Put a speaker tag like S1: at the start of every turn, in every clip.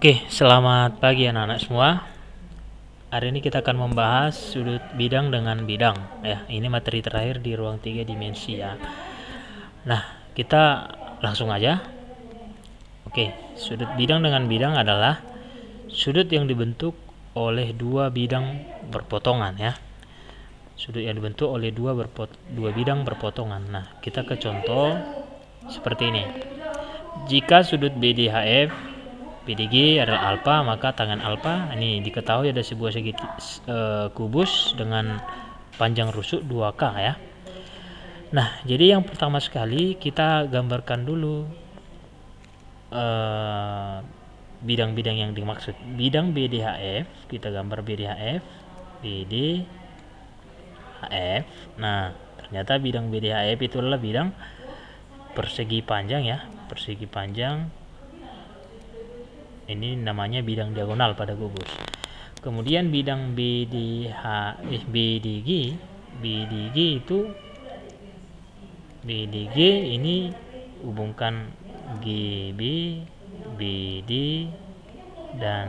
S1: Oke, selamat pagi anak-anak semua. Hari ini kita akan membahas sudut bidang dengan bidang ya. Ini materi terakhir di ruang 3 dimensi ya. Nah, kita langsung aja. Oke, sudut bidang dengan bidang adalah sudut yang dibentuk oleh dua bidang berpotongan ya. Sudut yang dibentuk oleh dua bidang berpotongan. Nah, kita ke contoh seperti ini. Jika sudut BDHF BDG adalah alfa, maka tangan alfa ini diketahui ada sebuah kubus dengan panjang rusuk 2K ya. Nah, jadi yang pertama sekali kita gambarkan dulu bidang-bidang yang dimaksud. Bidang BDHF, kita gambar BDHF. Nah, ternyata bidang BDHF itu adalah bidang persegi panjang ya, persegi panjang. Ini namanya bidang diagonal pada kubus. Kemudian bidang BDG ini hubungkan GB, BD dan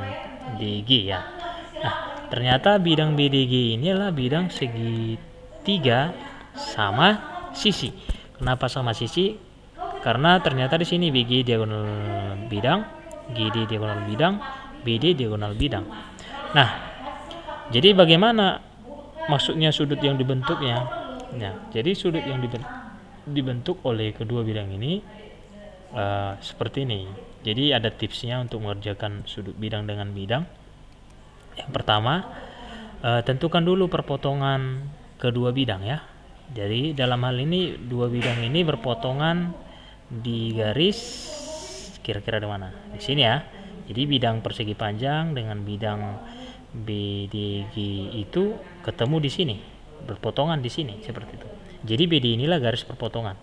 S1: DG ya. Nah, ternyata bidang BDG ini adalah bidang segitiga sama sisi. Kenapa sama sisi? Karena ternyata di sini BG diagonal bidang, GD diagonal bidang, BD diagonal bidang. Nah, jadi bagaimana maksudnya sudut yang dibentuknya? Nah, jadi sudut yang dibentuk oleh kedua bidang ini seperti ini. Jadi ada tipsnya untuk mengerjakan sudut bidang dengan bidang. Yang pertama, tentukan dulu perpotongan kedua bidang ya. Jadi dalam hal ini dua bidang ini berpotongan di garis kira-kira di mana? Di sini ya. Jadi bidang persegi panjang dengan bidang BDG itu ketemu di sini, berpotongan di sini seperti itu. Jadi BD inilah garis perpotongan.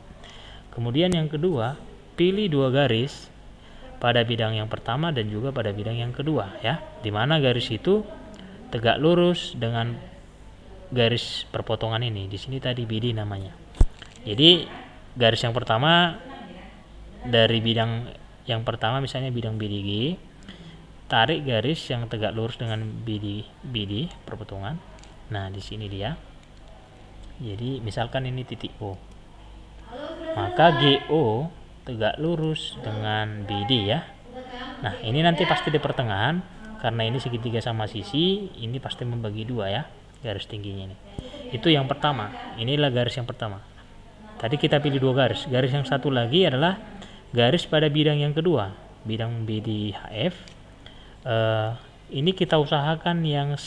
S1: Kemudian yang kedua, pilih dua garis pada bidang yang pertama dan juga pada bidang yang kedua ya. Di mana garis itu tegak lurus dengan garis perpotongan ini. Di sini tadi BD namanya. Jadi garis yang pertama dari bidang yang pertama misalnya bidang BDG, tarik garis yang tegak lurus dengan BD perpotongan. Nah, di sini dia. Jadi misalkan ini titik O. Maka GO tegak lurus dengan BD ya. Nah, ini nanti pasti di pertengahan karena ini segitiga sama sisi, ini pasti membagi dua ya, garis tingginya ini. Itu yang pertama. Inilah garis yang pertama. Tadi kita pilih dua garis. Garis yang satu lagi adalah garis pada bidang yang kedua, bidang BDHF. Ini kita usahakan yang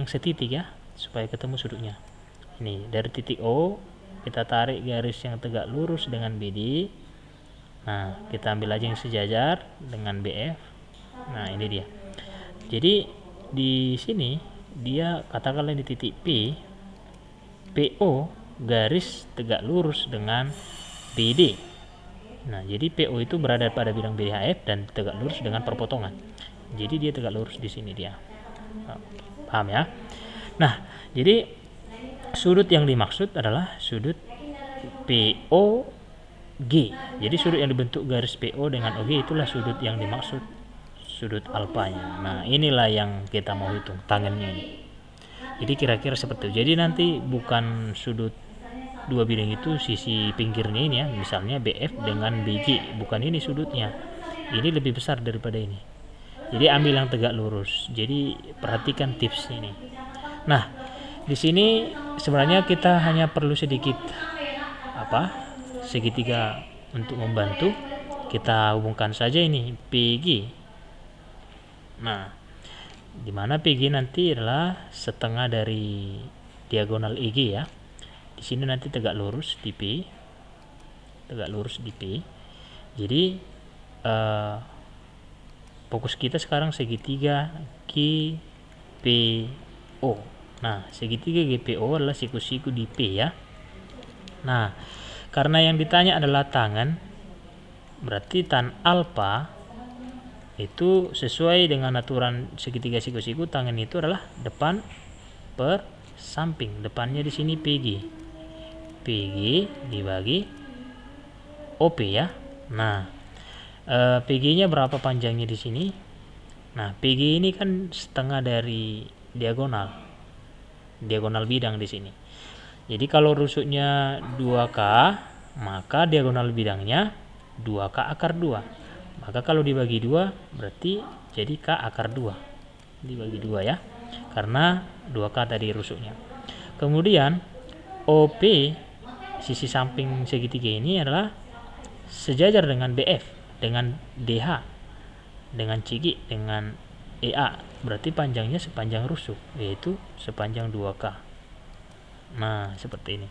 S1: setitik ya, supaya ketemu sudutnya. Ini dari titik O kita tarik garis yang tegak lurus dengan BD. Nah, kita ambil aja yang sejajar dengan BF. Nah, ini dia. Jadi di sini dia katakanlah di titik P, PO garis tegak lurus dengan BD. Nah, jadi PO itu berada pada bidang BDHF dan tegak lurus dengan perpotongan. Jadi dia tegak lurus di sini dia. Paham ya? Nah, jadi sudut yang dimaksud adalah sudut POG. Jadi sudut yang dibentuk garis PO dengan OG itulah sudut yang dimaksud, sudut alfanya. Nah, inilah yang kita mau hitung tangannya ini. Jadi kira-kira seperti itu. Jadi nanti bukan sudut dua bidang itu sisi pinggirnya ini ya, misalnya BF dengan BG, bukan ini sudutnya, ini lebih besar daripada ini. Jadi ambil yang tegak lurus. Jadi perhatikan tips ini. Nah, di sini sebenarnya kita hanya perlu sedikit segitiga untuk membantu. Kita hubungkan saja ini PG. Nah, dimana PG nanti adalah setengah dari diagonal EG ya. Di sini nanti tegak lurus di P, Jadi fokus kita sekarang segitiga GPO. Nah, segitiga GPO adalah siku-siku di P ya. Nah, karena yang ditanya adalah tangan, berarti tan alfa itu sesuai dengan aturan segitiga siku-siku, tangan itu adalah depan per samping. Depannya di sini PG dibagi OP ya. Nah, PG-nya berapa panjangnya di sini? Nah, PG ini kan setengah dari diagonal bidang di sini. Jadi kalau rusuknya 2K, maka diagonal bidangnya 2K akar 2. Maka kalau dibagi 2 berarti jadi K akar 2. Dibagi 2 ya. Karena 2K tadi rusuknya. Kemudian OP sisi samping segitiga ini adalah sejajar dengan BF, dengan DH, dengan CG, dengan EA. Berarti panjangnya sepanjang rusuk, yaitu sepanjang 2K. Nah, seperti ini.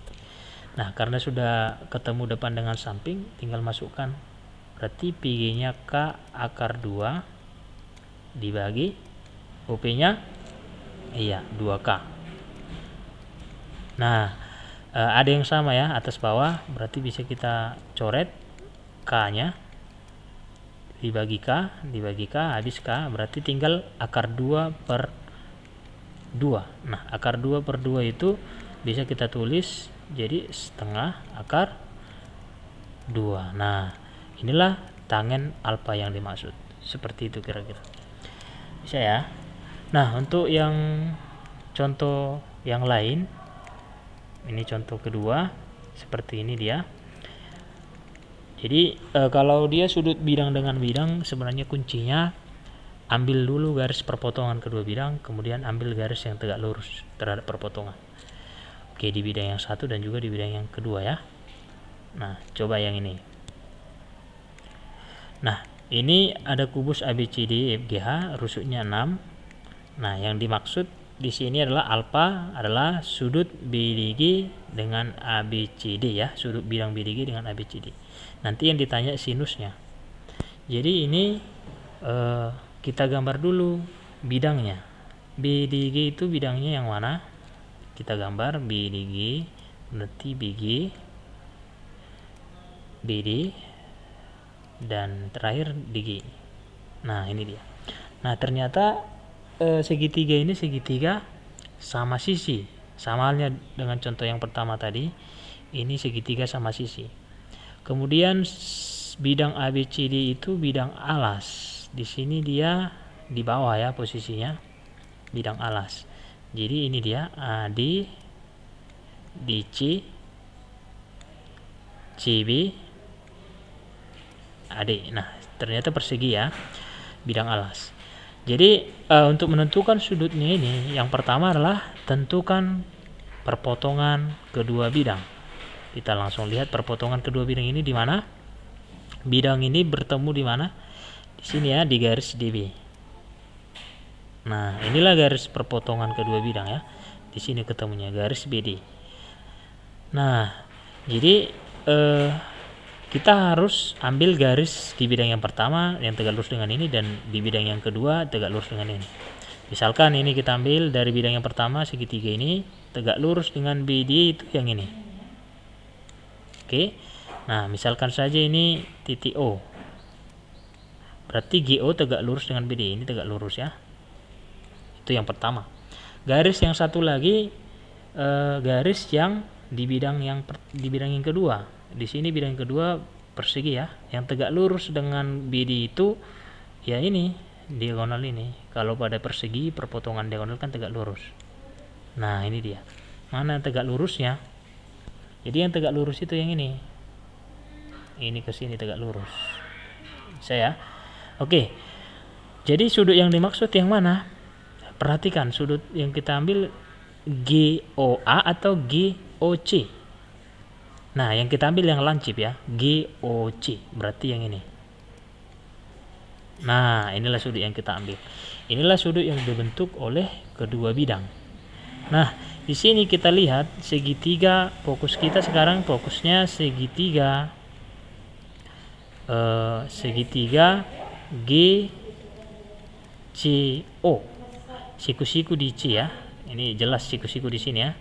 S1: Nah, karena sudah ketemu depan dengan samping, tinggal masukkan. Berarti PG-nya K akar 2 dibagi OP-nya 2K. Nah, ada yang sama ya, atas bawah, berarti bisa kita coret K-nya dibagi K, habis K, berarti tinggal akar 2 per 2. Nah, akar 2 per 2 itu bisa kita tulis jadi setengah akar 2. Nah, inilah tangen alfa yang dimaksud. Seperti itu kira-kira. Bisa ya? Nah, untuk yang contoh yang lain, ini contoh kedua, seperti ini dia. Jadi kalau dia sudut bidang dengan bidang, sebenarnya kuncinya ambil dulu garis perpotongan kedua bidang, kemudian ambil garis yang tegak lurus terhadap perpotongan. Oke, di bidang yang satu dan juga di bidang yang kedua ya. Nah, coba yang ini. Nah, ini ada kubus ABCD FGH, rusuknya 6. Nah, yang dimaksud di sini adalah alfa adalah sudut BDG dengan ABCD ya, sudut bidang BDG dengan ABCD. Nanti yang ditanya sinusnya. Jadi ini kita gambar dulu bidangnya. BDG itu bidangnya yang mana? Kita gambar BDG, berarti BG, BD, dan terakhir DG. Nah, ini dia. Nah, ternyata segitiga ini segitiga sama sisi, sama halnya dengan contoh yang pertama tadi. Ini segitiga sama sisi. Kemudian bidang ABCD itu bidang alas. Di sini dia di bawah ya posisinya, bidang alas. Jadi ini dia AD, DC, CB, AD. Nah, ternyata persegi ya, bidang alas. Jadi untuk menentukan sudutnya ini, yang pertama adalah tentukan perpotongan kedua bidang. Kita langsung lihat perpotongan kedua bidang ini di mana. Bidang ini bertemu di mana? Di sini ya, di garis DB. Nah, inilah garis perpotongan kedua bidang ya. Di sini ketemunya garis BD. Nah, jadi kita harus ambil garis di bidang yang pertama yang tegak lurus dengan ini, dan di bidang yang kedua tegak lurus dengan ini. Misalkan ini kita ambil dari bidang yang pertama segitiga ini tegak lurus dengan BD itu yang ini. Oke. Nah, misalkan saja ini titik O. Berarti GO tegak lurus dengan BD, ini tegak lurus ya. Itu yang pertama. Garis yang satu lagi garis yang di bidang yang kedua. Di sini bidang kedua persegi ya, yang tegak lurus dengan BD itu ya ini diagonal ini. Kalau pada persegi perpotongan diagonal kan tegak lurus. Nah, ini dia. Mana tegak lurusnya? Jadi yang tegak lurus itu yang ini. Ini ke sini tegak lurus. Saya. Oke. Jadi sudut yang dimaksud yang mana? Perhatikan sudut yang kita ambil GOA atau GOC. Nah, yang kita ambil yang lancip ya, GOC, berarti yang ini. Nah, inilah sudut yang kita ambil. Inilah sudut yang dibentuk oleh kedua bidang. Nah, di sini kita lihat segitiga, fokus kita sekarang fokusnya segitiga GCO. Siku-siku di C ya. Ini jelas siku-siku di sini ya.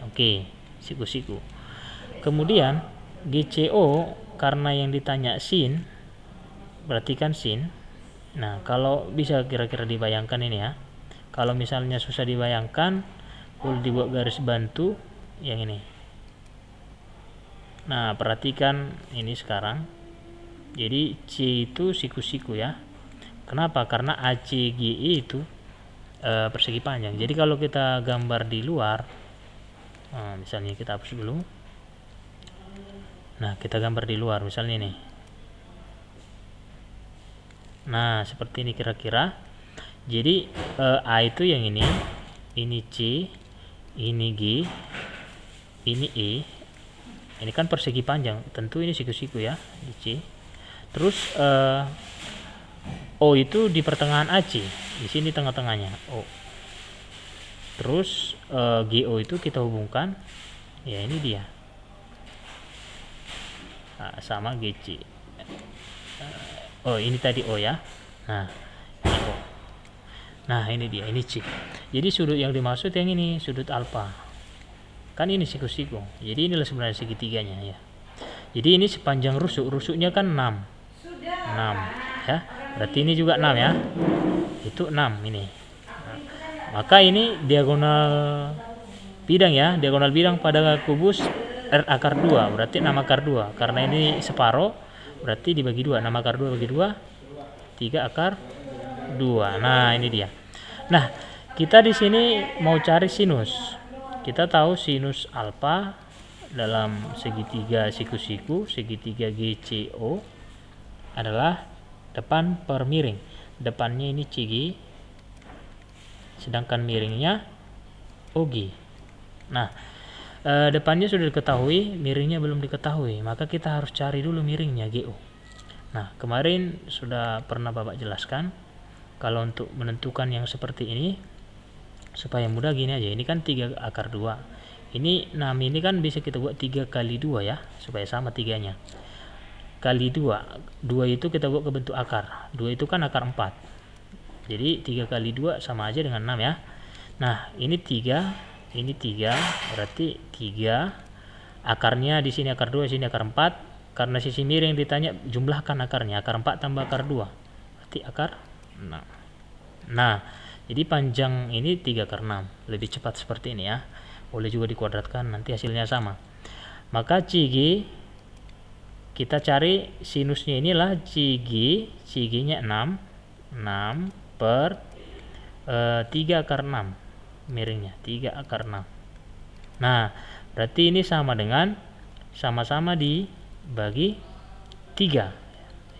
S1: Oke, siku-siku. Kemudian GCO karena yang ditanya sin, berarti kan sin. Nah, kalau bisa kira-kira dibayangkan ini ya. Kalau misalnya susah dibayangkan, boleh dibuat garis bantu yang ini. Nah, perhatikan ini sekarang. Jadi C itu siku-siku ya. Kenapa? Karena ACGE itu persegi panjang. Jadi kalau kita gambar di luar, misalnya kita hapus dulu. Nah, kita gambar di luar misalnya nih. Nah, seperti ini kira-kira. Jadi A itu yang ini C, ini G, ini E. Ini kan persegi panjang, tentu ini siku-siku ya, di C. Terus O itu di pertengahan AC, di sini tengah-tengahnya O. Terus GO itu kita hubungkan, ya ini dia, sama GC. Oh ini tadi O ya. Nah ini O. Nah ini dia, ini C. Jadi sudut yang dimaksud yang ini, sudut alfa. Kan ini siku-siku. Jadi inilah sebenarnya segitiganya ya. Jadi ini sepanjang rusuk, rusuknya kan 6 ya. Berarti ini juga 6 ya. Itu 6 ini. Nah, maka ini diagonal bidang ya, diagonal bidang pada kubus R akar 2, berarti 6 akar 2. Karena ini separuh, berarti dibagi 2. 6 akar 2 bagi 2, 3 akar 2. Nah, ini dia. Nah, kita di sini mau cari sinus. Kita tahu sinus alfa dalam segitiga siku-siku, segitiga GCO adalah depan per miring. Depannya ini CG, sedangkan miringnya OG. Nah, depannya sudah diketahui, miringnya belum diketahui, maka kita harus cari dulu miringnya GO. Nah, kemarin sudah pernah Bapak jelaskan, kalau untuk menentukan yang seperti ini, supaya mudah gini aja, ini kan 3 akar 2. Ini 6 ini kan bisa kita buat 3 kali 2 ya, supaya sama tiganya. Kali 2. 2 itu kita buat ke bentuk akar. 2 itu kan akar 4. Jadi 3 kali 2 sama aja dengan 6 ya. Nah, ini 3, ini 3, berarti 3. Akarnya di sini akar 2, sini akar 4. Karena sisi miring ditanya, jumlahkan akarnya. Akar 4 tambah akar 2. Berarti akar 6. Nah, jadi panjang ini 3 akar 6. Lebih cepat seperti ini ya. Boleh juga dikuadratkan, nanti hasilnya sama. Maka CG, kita cari sinusnya inilah CG. CG-nya 6. 6 per 3 akar 6. Miringnya 3 akar 6. Nah, berarti ini sama dengan sama-sama dibagi 3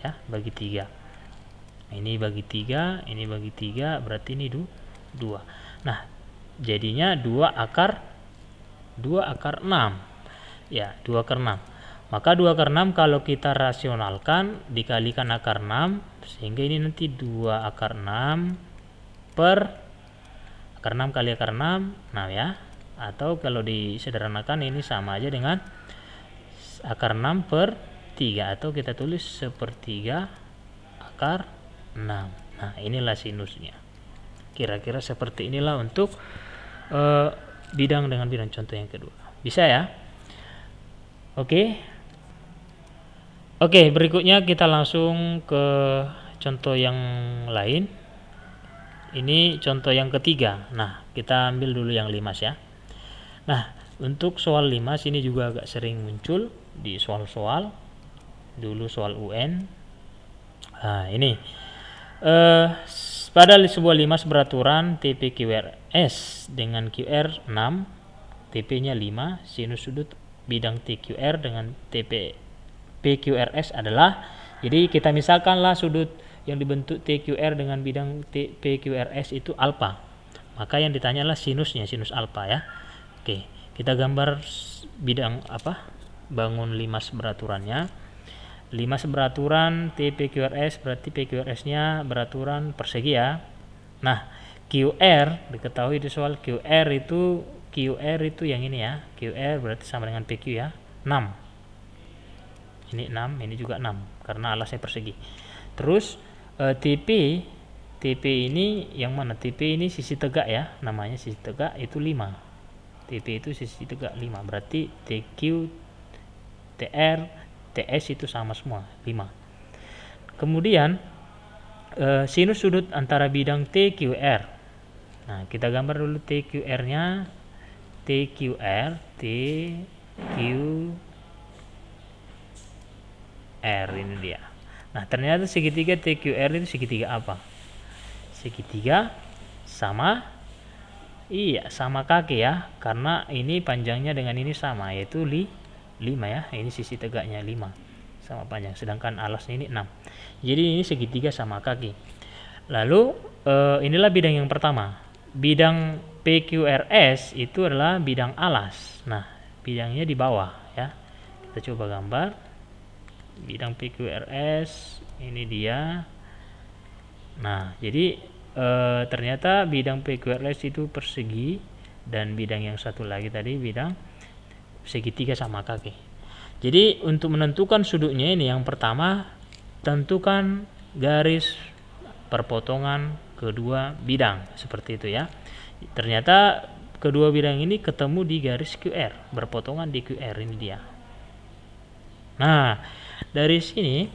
S1: ya, bagi 3. Ini bagi 3, ini bagi 3, berarti ini 2. Nah, jadinya 2 akar 6. Ya, 2 akar 6. Maka 2 akar 6 kalau kita rasionalkan dikalikan akar 6, sehingga ini nanti 2 akar 6 per akar 6 kali akar 6, nah ya. Atau kalau disederhanakan ini sama aja dengan akar 6 per 3, atau kita tulis 1/3 akar 6. Nah, inilah sinusnya. Kira-kira seperti inilah untuk bidang dengan bidang contoh yang kedua. Bisa ya? Oke. Oke, berikutnya kita langsung ke contoh yang lain. Ini contoh yang ketiga. Nah, kita ambil dulu yang 5 ya. Nah, untuk soal 5 ini juga agak sering muncul di soal-soal. Dulu soal UN. Nah, ini pada sebuah limas beraturan TP QRS dengan QR 6, TP-nya 5, sinus sudut bidang TQR dengan TP PQRS adalah, jadi kita misalkanlah sudut yang dibentuk TQR dengan bidang PQRS itu alfa. Maka yang ditanyalah sinusnya, sinus alfa ya. Oke, kita gambar bidang bangun limas beraturannya. Limas beraturan TPQRS, berarti PQRS-nya beraturan persegi ya. Nah, QR diketahui di soal QR itu yang ini ya. QR berarti sama dengan PQ ya. 6. Ini 6, ini juga 6 karena alasnya persegi. Terus TP ini yang mana? TP ini sisi tegak ya, namanya sisi tegak itu 5. TP itu sisi tegak 5, berarti TQ, TR, TS itu sama semua 5. Kemudian sinus sudut antara bidang TQR. Nah, kita gambar dulu TQR-nya. TQR ini dia. Nah, ternyata segitiga TQR itu segitiga apa? Segitiga sama, iya, sama kaki ya, karena ini panjangnya dengan ini sama, yaitu 5 ya. Ini sisi tegaknya 5 sama panjang, sedangkan alasnya ini 6. Jadi ini segitiga sama kaki. Lalu inilah bidang yang pertama. Bidang PQRS itu adalah bidang alas. Nah, bidangnya di bawah ya. Kita coba gambar bidang PQRS, ini dia. Nah, jadi ternyata bidang PQRS itu persegi, dan bidang yang satu lagi tadi bidang segitiga sama kaki. Jadi untuk menentukan sudutnya ini, yang pertama tentukan garis perpotongan kedua bidang, seperti itu ya. Ternyata kedua bidang ini ketemu di garis QR, berpotongan di QR, ini dia. Nah, dari sini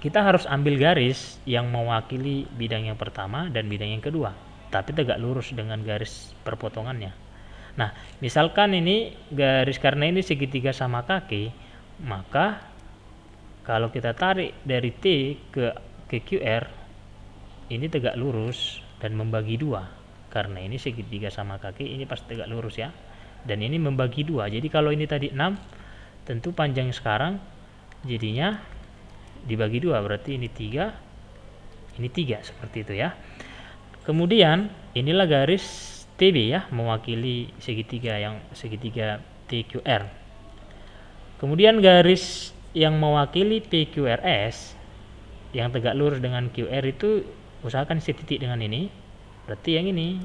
S1: kita harus ambil garis yang mewakili bidang yang pertama dan bidang yang kedua, tapi tegak lurus dengan garis perpotongannya. Nah, misalkan ini garis, karena ini segitiga sama kaki, maka kalau kita tarik dari T ke QR, ini tegak lurus dan membagi dua. Karena ini segitiga sama kaki, ini pasti tegak lurus ya. Dan ini membagi dua. Jadi kalau ini tadi 6, tentu panjang sekarang jadinya dibagi dua, berarti ini 3, ini 3, seperti itu ya. Kemudian inilah garis TB ya, mewakili segitiga TQR. Kemudian garis yang mewakili PQRS yang tegak lurus dengan QR itu usahakan setitik dengan ini, berarti yang ini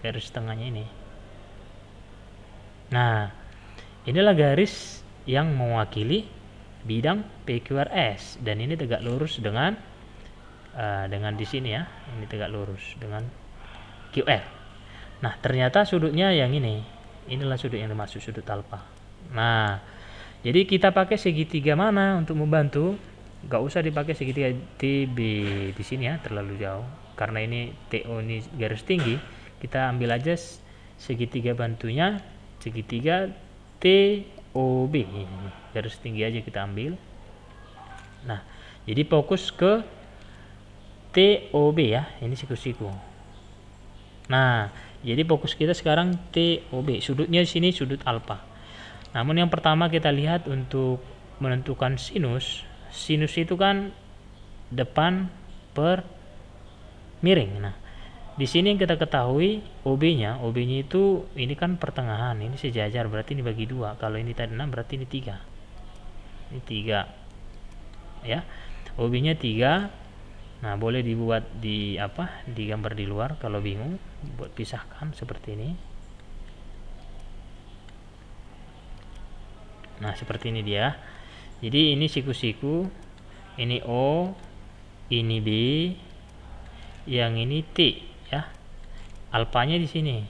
S1: garis tengahnya ini. Nah, inilah garis yang mewakili bidang PQRS, dan ini tegak lurus dengan di sini ya, ini tegak lurus dengan QR. Nah, ternyata sudutnya yang ini, inilah sudut yang dimaksud sudut alfa. Nah, jadi kita pakai segitiga mana untuk membantu? Gak usah dipakai segitiga TB di sini ya, terlalu jauh. Karena ini TO ini garis tinggi, kita ambil aja segitiga bantunya, segitiga TOB. Garis tinggi aja kita ambil. Nah, jadi fokus ke TOB ya, ini siku-siku. Nah, jadi fokus kita sekarang TOB, sudutnya di sini sudut alfa. Namun yang pertama kita lihat untuk menentukan sinus. Sinus itu kan depan per miring. Nah, di sini yang kita ketahui OB-nya itu ini kan pertengahan, ini sejajar, berarti ini bagi dua. Kalau ini tadi 6, berarti ini 3. Ini 3. Ya. OB-nya 3. Nah, boleh dibuat digambar di luar kalau bingung, buat pisahkan seperti ini. Nah, seperti ini dia. Jadi ini siku-siku, ini O, ini B, yang ini T ya. Alfanya di sini.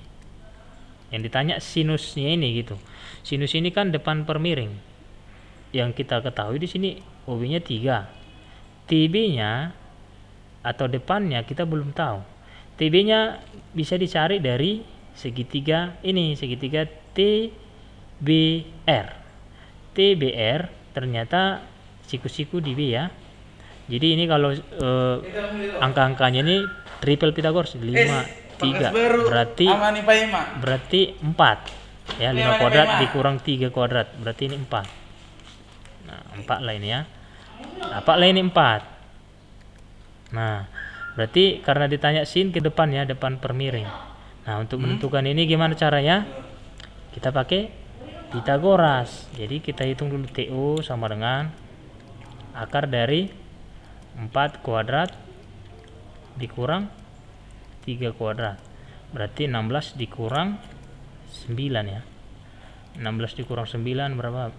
S1: Yang ditanya sinusnya ini gitu. Sinus ini kan depan per miring. Yang kita ketahui di sini OB-nya 3. TB-nya atau depannya kita belum tahu. TB-nya bisa dicari dari segitiga ini, segitiga TBR. TBR ternyata siku-siku di B ya. Jadi ini kalau angka-angkanya ini triple Pythagoras, 5, 3, berarti 4 ya. 5 kuadrat dikurang 3 kuadrat, berarti ini 4. Nah, 4 lah ini ya. Apa lah ini 4. Nah, berarti karena ditanya sin ke depan ya, depan per miring. Nah, untuk menentukan ini gimana caranya? Kita pakai Pythagoras. Jadi kita hitung dulu TO sama dengan akar dari 4 kuadrat dikurang 3 kuadrat. Berarti 16 dikurang 9 ya. 16 dikurang 9 berapa?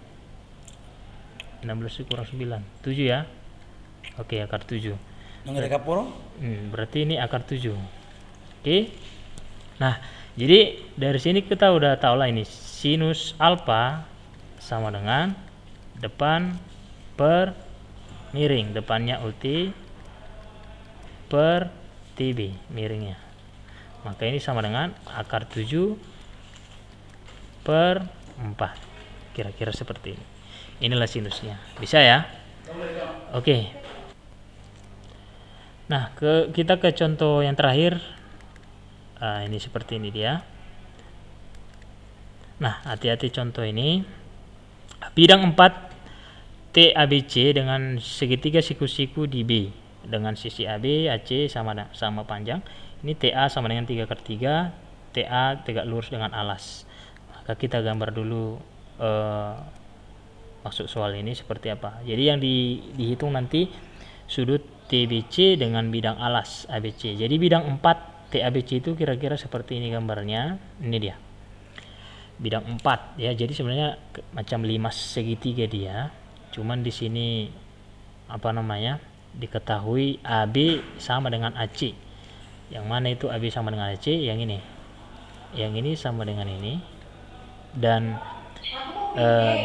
S1: 16 dikurang 9, 7 ya. Oke, akar 7. Berarti ini akar 7. Oke. Nah, jadi dari sini kita udah tahu lah ini sinus alfa sama dengan depan per miring, depannya UT per TB miringnya. Maka ini sama dengan akar 7 per 4. Kira-kira seperti ini. Inilah sinusnya. Bisa ya? Oke. Nah, kita ke contoh yang terakhir. Ini seperti ini dia. Nah, hati-hati contoh ini. Bidang 4 TABC dengan segitiga siku-siku di B dengan sisi AB, AC sama panjang. Ini TA sama dengan 3/3, TA tegak lurus dengan alas. Maka kita gambar dulu maksud soal ini seperti apa. Jadi yang dihitung nanti sudut TBC dengan bidang alas ABC. Jadi bidang 4 TABC itu kira-kira seperti ini gambarnya. Ini dia. Bidang 4 ya. Jadi sebenarnya macam 5 segitiga dia. Cuman di sini diketahui AB sama dengan AC. Yang mana itu AB sama dengan AC? Yang ini. Yang ini sama dengan ini. Dan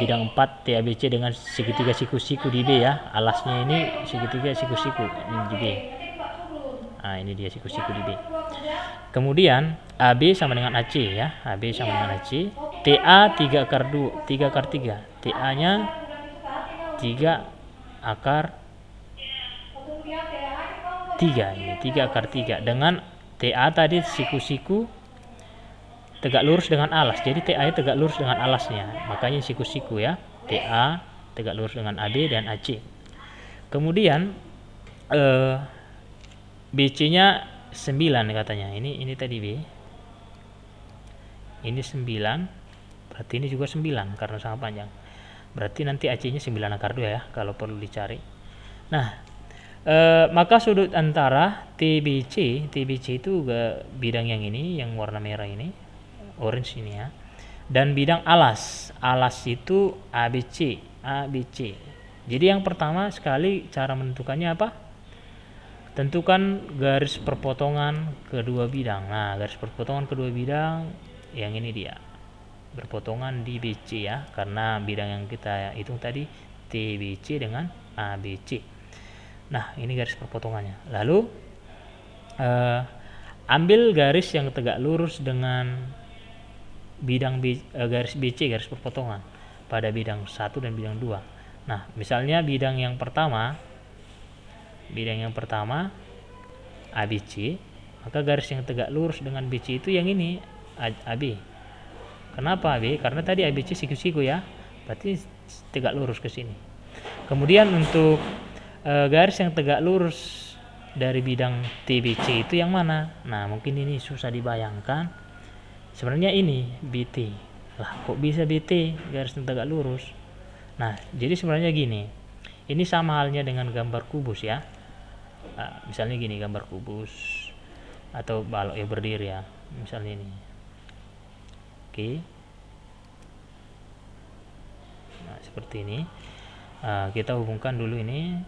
S1: bidang 4 TABC dengan segitiga siku-siku di B ya. Alasnya ini segitiga siku-siku di B. Nah, ini dia siku-siku di B. Kemudian AB sama dengan AC ya. AB sama dengan AC. TA 3/3. TA-nya 3/3 ini 3/3 dengan TA tadi siku-siku tegak lurus dengan alas. Jadi TA nya tegak lurus dengan alasnya. Makanya siku-siku ya. TA tegak lurus dengan AB dan AC. Kemudian BC-nya 9 katanya. Ini tadi B. Ini 9. Berarti ini juga 9 karena sama panjang. Berarti nanti AC-nya 9/2 ya kalau perlu dicari. Nah, maka sudut antara TBC itu bidang yang ini, yang warna merah ini, orange ini ya. Dan bidang alas itu ABC. Jadi yang pertama sekali cara menentukannya apa? Tentukan garis perpotongan kedua bidang. Nah, garis perpotongan kedua bidang yang ini dia. Berpotongan di BC ya, karena bidang yang kita hitung tadi TBC dengan ABC. Nah, ini garis perpotongannya. Lalu ambil garis yang tegak lurus dengan bidang garis BC, garis perpotongan pada bidang 1 dan bidang 2. Nah, misalnya bidang yang pertama ABC, maka garis yang tegak lurus dengan BC itu yang ini AB. Kenapa AB? Karena tadi ABC siku-siku ya, berarti tegak lurus ke sini. Kemudian untuk garis yang tegak lurus dari bidang TBC itu yang mana? Nah, mungkin ini susah dibayangkan. Sebenarnya ini BT. Lah, kok bisa BT garis yang tegak lurus? Nah, jadi sebenarnya gini. Ini sama halnya dengan gambar kubus ya. Nah, misalnya gini gambar kubus atau balok ya berdiri ya. Misalnya ini. Oke. Nah, seperti ini. Kita hubungkan dulu ini.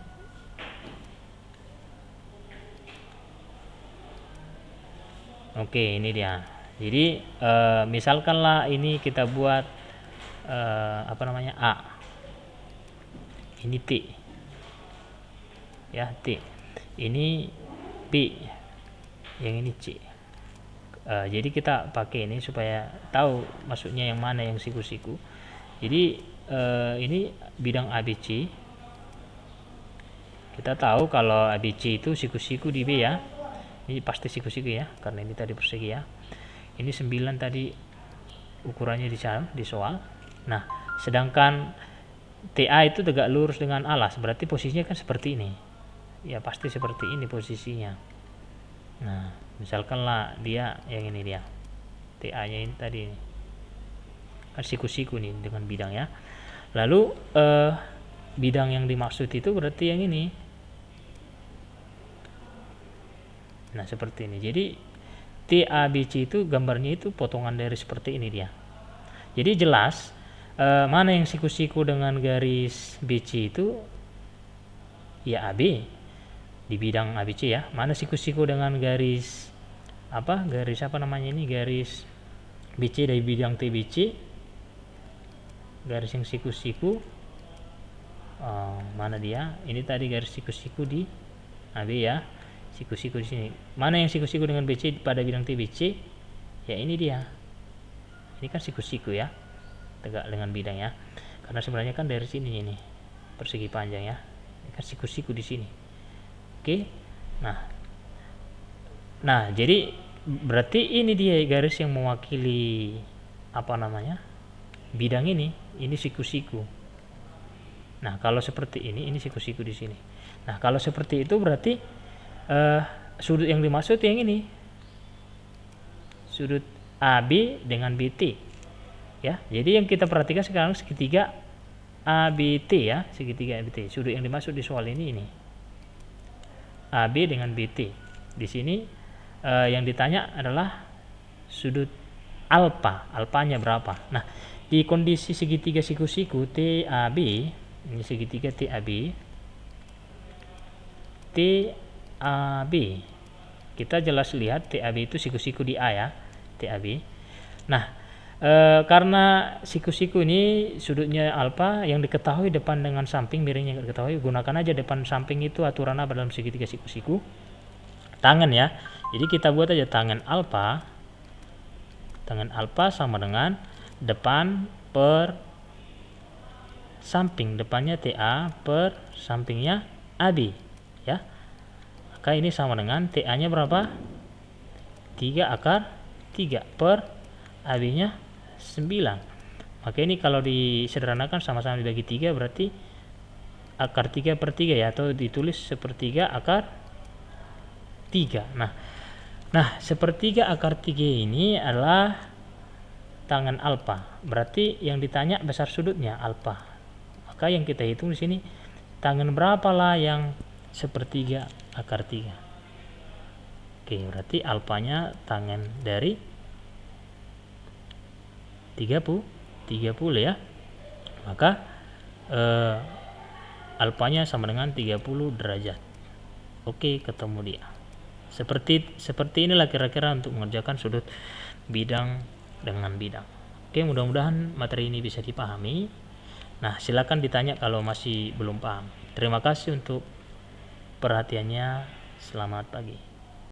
S1: Oke, ini dia. Jadi misalkanlah ini kita buat A. Ini T. Ya, T. Ini B. Yang ini C. Jadi kita pakai ini supaya tahu maksudnya yang mana yang siku-siku. Jadi ini bidang ABC. Kita tahu kalau ABC itu siku-siku di B ya. Ini pasti siku-siku ya, karena ini tadi persegi ya. Ini 9 tadi ukurannya di soal. Nah, sedangkan TA itu tegak lurus dengan alas, berarti posisinya kan seperti ini. Ya pasti seperti ini posisinya. Nah, misalkanlah dia yang ini dia. TA-nya ini tadi ini. Kan siku-siku nih dengan bidang ya. Lalu bidang yang dimaksud itu berarti yang ini. Nah, seperti ini. Jadi TABC itu gambarnya itu potongan dari seperti ini dia. Jadi jelas mana yang siku-siku dengan garis BC itu ya AB di bidang ABC ya. Mana siku-siku dengan garis garis BC dari bidang TBC, garis yang siku-siku mana dia? Ini tadi garis siku-siku di AB ya. Siku-siku di sini. Mana yang siku-siku dengan BC pada bidang TBC? Ya ini dia. Ini kan siku-siku ya. Tegak dengan bidang ya. Karena sebenarnya kan dari sini ini persegi panjang ya. Ini kan siku-siku di sini. Oke. Nah, jadi berarti ini dia garis yang mewakili apa namanya? Bidang ini siku-siku. Nah, kalau seperti ini siku-siku di sini. Nah, kalau seperti itu berarti sudut yang dimaksud yang ini. Sudut AB dengan BT. Ya. Jadi yang kita perhatikan sekarang segitiga ABT ya, segitiga ABT. Sudut yang dimaksud di soal ini. AB dengan BT. Di sini yang ditanya adalah sudut alfa, alfanya berapa. Nah, di kondisi segitiga siku-siku TAB, ini segitiga TAB, kita jelas lihat TAB itu siku-siku di A ya, TAB. Nah, karena siku-siku ini sudutnya alfa, yang diketahui depan dengan samping miringnya yang diketahui, gunakan aja depan samping itu aturan apa dalam segitiga siku-siku. Tangan ya. Jadi kita buat aja tangan alfa sama dengan depan per samping, depannya TA per sampingnya AB ya. Maka ini sama dengan TA nya berapa? 3 akar 3 per AB nya 9. Maka ini kalau disederhanakan sama-sama dibagi 3 berarti akar 3 per 3 ya, atau ditulis sepertiga akar 3. Nah, sepertiga akar 3 ini adalah tangan alfa. Berarti yang ditanya besar sudutnya alfa. Maka yang kita hitung di sini tangan berapa lah yang sepertiga akar 3. Oke, berarti alfanya tangan dari 30 ya. Maka alfanya sama dengan 30 derajat. Oke, ketemu dia. Seperti inilah kira-kira untuk mengerjakan sudut bidang dengan bidang. Oke, mudah-mudahan materi ini bisa dipahami. Nah, silakan ditanya kalau masih belum paham. Terima kasih untuk perhatiannya. Selamat pagi.